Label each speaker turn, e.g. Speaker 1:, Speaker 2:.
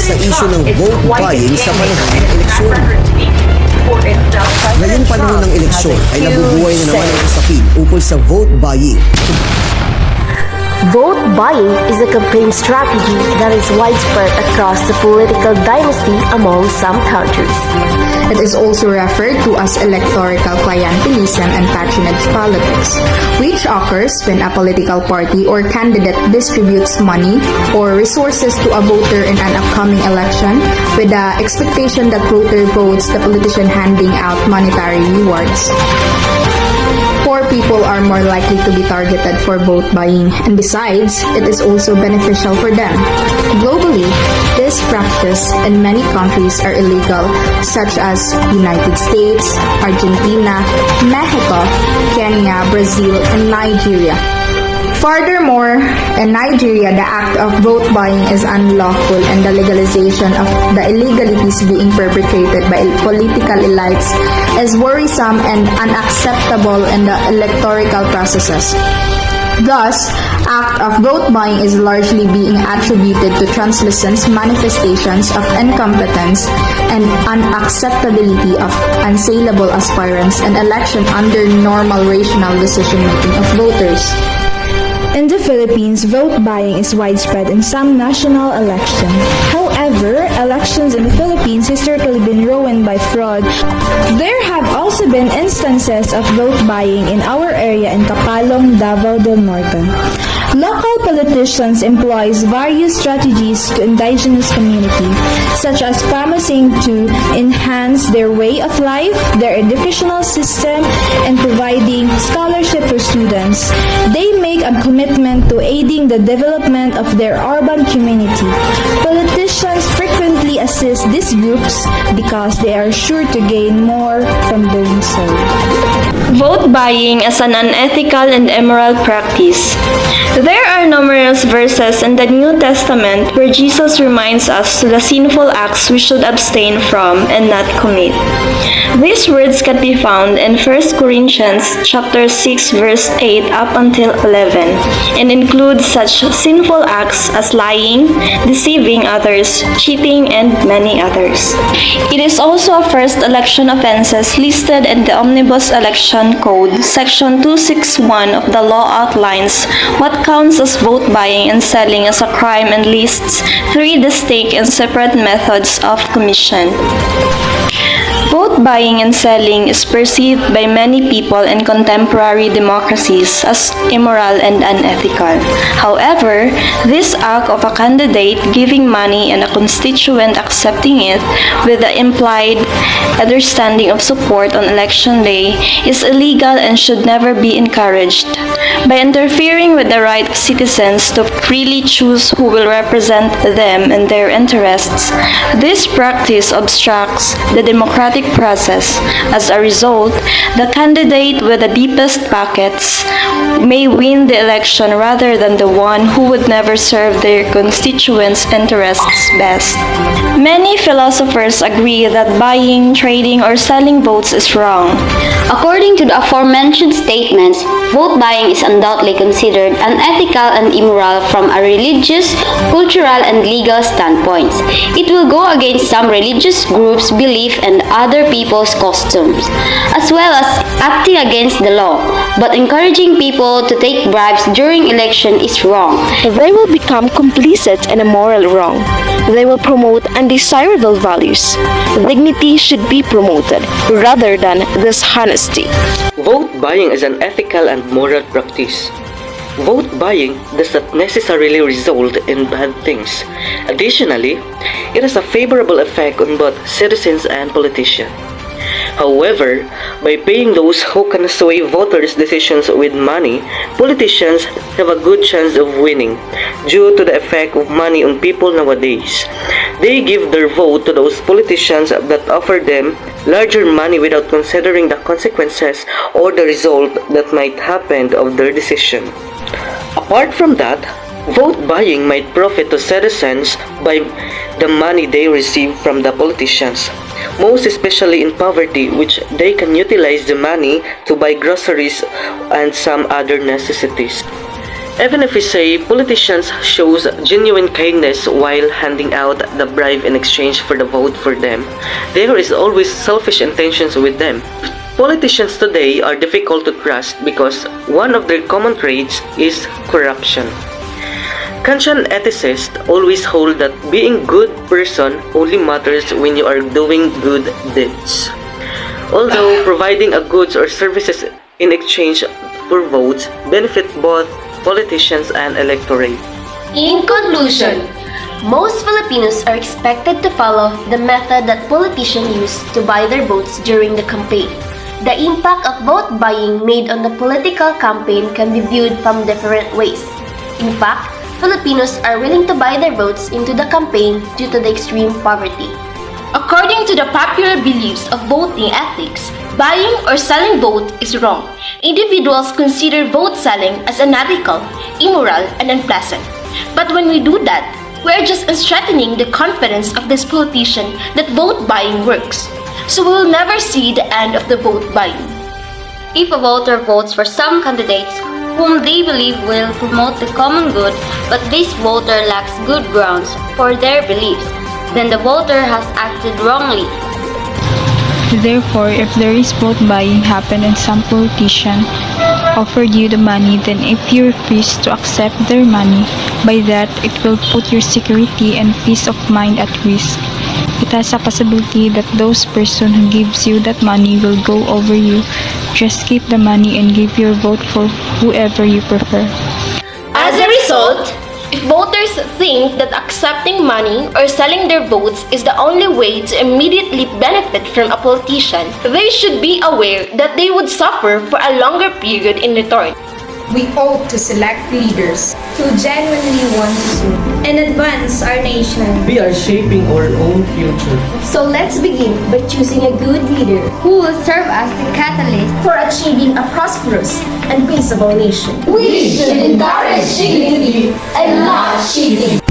Speaker 1: sa isyu ng vote buying sa panahon ng eleksyon. Ngayong panahon ng eleksyon ay nabubuhay na naman ang usapin ukol sa vote buying.
Speaker 2: Vote buying is a campaign strategy that is widespread across the political dynasty among some countries.
Speaker 3: It is also referred to as electoral clientelism and patronage politics, which occurs when a political party or candidate distributes money or resources to a voter in an upcoming election with the expectation that voter votes the politician handing out monetary rewards. Poor people are more likely to be targeted for vote buying, and besides, it is also beneficial for them. Globally, this practice in many countries are illegal, such as United States, Argentina, Mexico, Kenya, Brazil, and Nigeria. Furthermore, in Nigeria, the act of vote buying is unlawful, and the legalization of the illegalities being perpetrated by political elites is worrisome and unacceptable in the electoral processes. Thus, act of vote buying is largely being attributed to translucent manifestations of incompetence and unacceptability of unsaleable aspirants and election under normal rational decision-making of voters.
Speaker 4: In the Philippines, vote buying is widespread in some national elections. However, elections in the Philippines historically been ruined by fraud. There have also been instances of vote buying in our area in Capalong, Davao del Norte. Local politicians employ various strategies to indigenous community, such as promising to enhance their way of life, their educational system, and providing scholarship for students. They make a commitment to aiding the development of their urban community. Politicians frequently assist these groups because they are sure to gain more from doing so.
Speaker 5: Vote buying is an unethical and immoral practice. There are numerous verses in the New Testament where Jesus reminds us to the sinful acts we should abstain from and not commit. These words can be found in 1 Corinthians chapter 6 verse 8 up until 11 and include such sinful acts as lying, deceiving others, cheating, and many others. It is also a first election offenses listed in the Omnibus Election Code, Section 261 of the law outlines what counts as vote buying and selling as a crime and lists 3 distinct and separate methods of commission. Vote buying and selling is perceived by many people in contemporary democracies as immoral and unethical. However, this act of a candidate giving money and a constituent accepting it with the implied understanding of support on election day is illegal and should never be encouraged. By interfering with the right of citizens to freely choose who will represent them and their interests, this practice obstructs the democratic process. As a result, the candidate with the deepest pockets may win the election rather than the one who would never serve their constituents' interests best. Many philosophers agree that buying, trading, or selling votes is wrong.
Speaker 6: According to the aforementioned statements, vote buying is undoubtedly considered unethical and immoral from a religious, cultural, and legal standpoints. It will go against some religious groups' belief and other people's customs, as well as acting against the law. But encouraging people to take bribes during election is wrong.
Speaker 7: They will become complicit in a moral wrong. They will promote undesirable values. Dignity should be promoted rather than dishonesty.
Speaker 8: Vote buying is an ethical and moral practice. Vote buying does not necessarily result in bad things. Additionally, it has a favorable effect on both citizens and politicians. However, by paying those who can sway voters' decisions with money, politicians have a good chance of winning due to the effect of money on people nowadays. They give their vote to those politicians that offer them larger money without considering the consequences or the result that might happen of their decision. Apart from that, vote buying might profit to citizens by the money they receive from the politicians, most especially in poverty, which they can utilize the money to buy groceries and some other necessities. Even if we say politicians shows genuine kindness while handing out the bribe in exchange for the vote for them, there is always selfish intentions with them. Politicians today are difficult to trust because one of their common traits is corruption. Kantian ethicists always hold that being good person only matters when you are doing good deeds. Although providing a goods or services in exchange for votes benefit both politicians and electorate.
Speaker 2: In conclusion, most Filipinos are expected to follow the method that politicians use to buy their votes during the campaign. The impact of vote buying made on the political campaign can be viewed from different ways. In fact, Filipinos are willing to buy their votes into the campaign due to the extreme poverty. According to the popular beliefs of voting ethics, buying or selling vote is wrong. Individuals consider vote selling as unethical, immoral, and unpleasant. But when we do that, we are just strengthening the confidence of this politician that vote buying works. So we will never see the end of the vote buying.
Speaker 6: If a voter votes for some candidates whom they believe will promote the common good, but this voter lacks good grounds for their beliefs, then the voter has acted wrongly.
Speaker 9: Therefore, if there is vote buying happen and some politician offered you the money, then if you refuse to accept their money, by that it will put your security and peace of mind at risk. It has a possibility that those person who gives you that money will go over you. Just keep the money and give your vote for whoever you prefer.
Speaker 2: As a result, if voters think that accepting money or selling their votes is the only way to immediately benefit from a politician, they should be aware that they would suffer for a longer period in return.
Speaker 10: We ought to select leaders who genuinely want to serve and advance our nation.
Speaker 11: We are shaping our own future.
Speaker 2: So let's begin by choosing a good leader
Speaker 10: Who will serve as the catalyst
Speaker 2: for achieving a prosperous and peaceable nation.
Speaker 10: We should encourage dignity and not cheating.